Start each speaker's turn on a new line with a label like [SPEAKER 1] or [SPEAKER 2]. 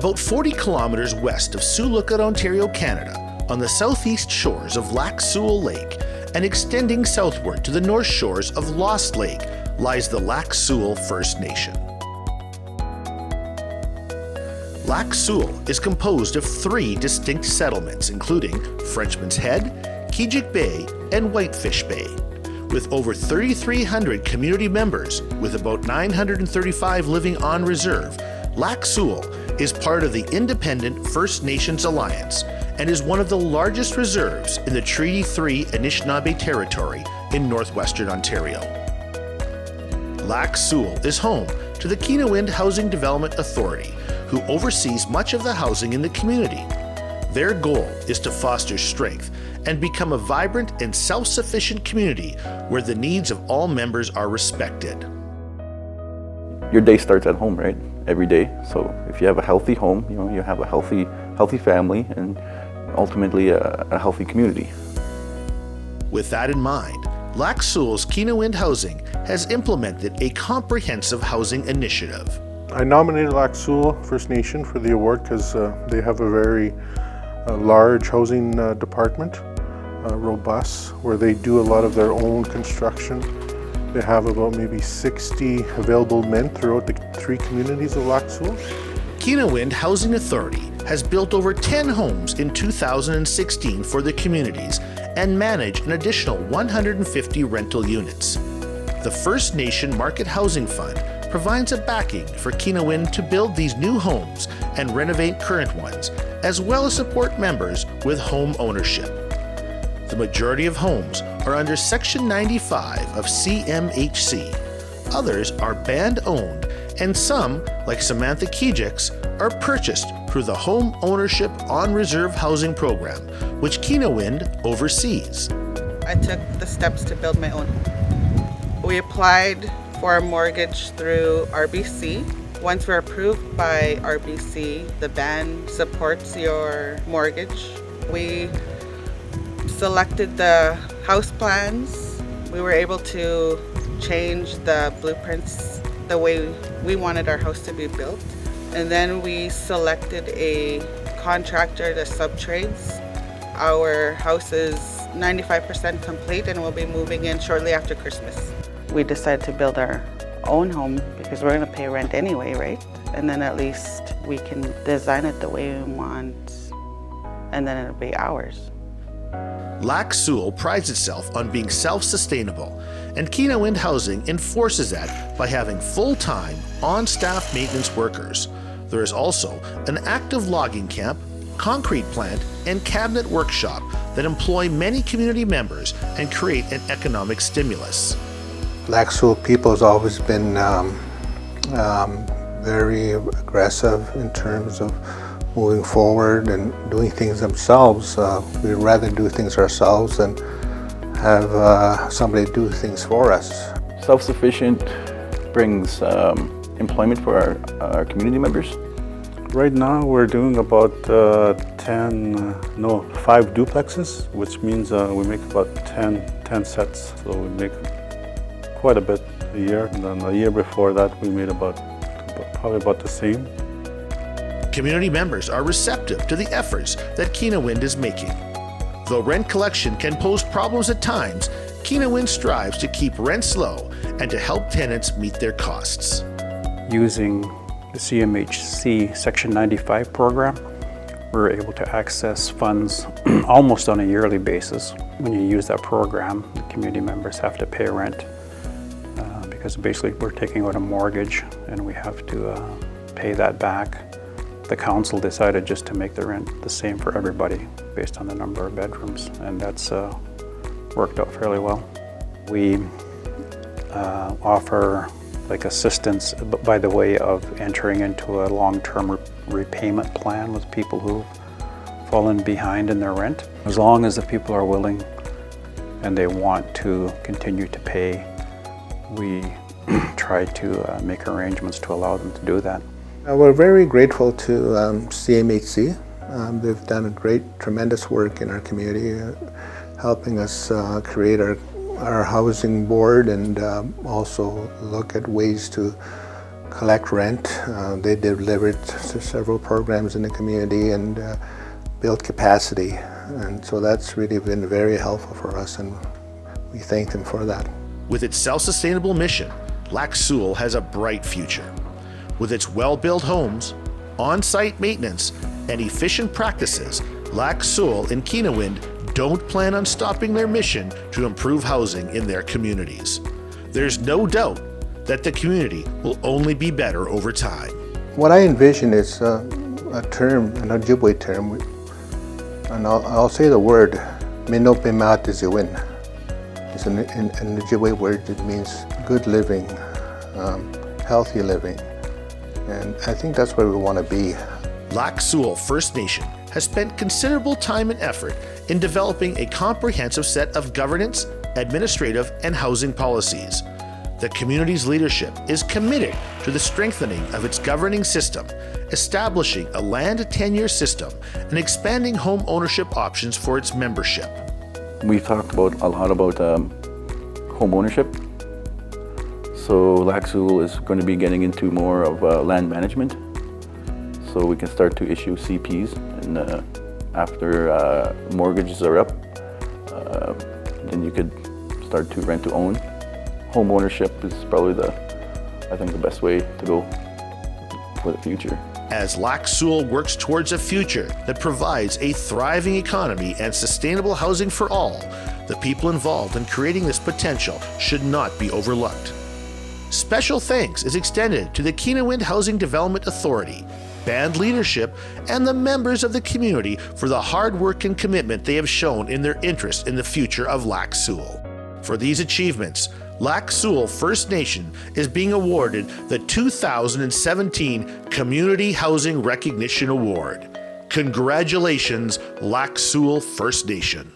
[SPEAKER 1] About 40 kilometers west of Sioux Lookout, Ontario, Canada, on the southeast shores of Lac Seul Lake and extending southward to the north shores of Lost Lake, lies the Lac Seul First Nation. Lac Seul is composed of 3 distinct settlements, including Frenchman's Head, Kijik Bay, and Whitefish Bay. With over 3,300 community members, with about 935 living on reserve, Lac Seul is part of the Independent First Nations Alliance and is one of the largest reserves in the Treaty 3 Anishinaabe territory in northwestern Ontario. Lac Seul is home to the Keenawind Housing Development Authority, who oversees much of the housing in the community. Their goal is to foster strength and become a vibrant and self-sufficient community where the needs of all members are respected.
[SPEAKER 2] Your day starts at home, right? Every day. So if you have a healthy home, you have a healthy family and ultimately a healthy community.
[SPEAKER 1] With that in mind, Lac Seul's Keenawind Housing has implemented a comprehensive housing initiative.
[SPEAKER 3] I nominated Lac Seul First Nation for the award because they have a very large housing department, robust, where they do a lot of their own construction. They have about maybe 60 available men throughout the 3 communities of Lac Seul.
[SPEAKER 1] Keenawind Housing Authority has built over 10 homes in 2016 for the communities and managed an additional 150 rental units. The First Nation Market Housing Fund provides a backing for Keenawind to build these new homes and renovate current ones, as well as support members with home ownership. The majority of homes are under Section 95 of CMHC. Others are band-owned, and some, like Samantha Kijik's, are purchased through the Home Ownership on Reserve Housing Program, which Keenawind oversees.
[SPEAKER 4] I took the steps to build my own home. We applied for a mortgage through RBC. Once we're approved by RBC, the band supports your mortgage. We selected the house plans. We were able to change the blueprints the way we wanted our house to be built. And then we selected a contractor to sub-trades. Our house is 95% complete and we'll be moving in shortly after Christmas. We decided to build our own home because we're going to pay rent anyway, right? And then at least we can design it the way we want, and then it'll be ours.
[SPEAKER 1] Lac Seul prides itself on being self-sustainable, and Keenawind Housing enforces that by having full-time, on-staff maintenance workers. There is also an active logging camp, concrete plant, and cabinet workshop that employ many community members and create an economic stimulus.
[SPEAKER 5] Lac Seul people has always been very aggressive in terms of moving forward and doing things themselves. We'd rather do things ourselves than have somebody do things for us.
[SPEAKER 2] Self-sufficient brings employment for our community members.
[SPEAKER 3] Right now we're doing about 5 duplexes, which means we make about 10 sets. So we make quite a bit a year. And then the year before that we made probably about the same.
[SPEAKER 1] Community members are receptive to the efforts that Keenawind is making. Though rent collection can pose problems at times, Keenawind strives to keep rents low and to help tenants meet their costs.
[SPEAKER 6] Using the CMHC Section 95 program, we're able to access funds almost on a yearly basis. When you use that program, the community members have to pay rent because basically we're taking out a mortgage and we have to pay that back. The council decided just to make the rent the same for everybody based on the number of bedrooms, and that's worked out fairly well. We offer assistance by the way of entering into a long-term repayment plan with people who've fallen behind in their rent. As long as the people are willing and they want to continue to pay, we try to make arrangements to allow them to do that.
[SPEAKER 5] We're very grateful to CMHC. They've done tremendous work in our community, helping us create our housing board and also look at ways to collect rent. They delivered several programs in the community and built capacity. And so that's really been very helpful for us, and we thank them for that.
[SPEAKER 1] With its self-sustainable mission, Lac Seul has a bright future. With its well-built homes, on-site maintenance, and efficient practices, Lac Seul and Keenawind don't plan on stopping their mission to improve housing in their communities. There's no doubt that the community will only be better over time.
[SPEAKER 5] What I envision is a term, an Ojibwe term, and I'll say the word, Minopimatizewin. It's an Ojibwe word that means good living, healthy living, and I think that's where we want to be.
[SPEAKER 1] Lac Seul First Nation has spent considerable time and effort in developing a comprehensive set of governance, administrative, and housing policies. The community's leadership is committed to the strengthening of its governing system, establishing a land tenure system, and expanding home ownership options for its membership.
[SPEAKER 2] We've talked a lot about home ownership. So Lac Seul is going to be getting into more of land management. So we can start to issue CPs, and after mortgages are up, then you could start to rent to own. Home ownership is probably the best way to go for the future.
[SPEAKER 1] As Lac Seul works towards a future that provides a thriving economy and sustainable housing for all, the people involved in creating this potential should not be overlooked. Special thanks is extended to the Keenawind Housing Development Authority, band leadership, and the members of the community for the hard work and commitment they have shown in their interest in the future of Lac Seul. For these achievements, Lac Seul First Nation is being awarded the 2017 Community Housing Recognition Award. Congratulations, Lac Seul First Nation.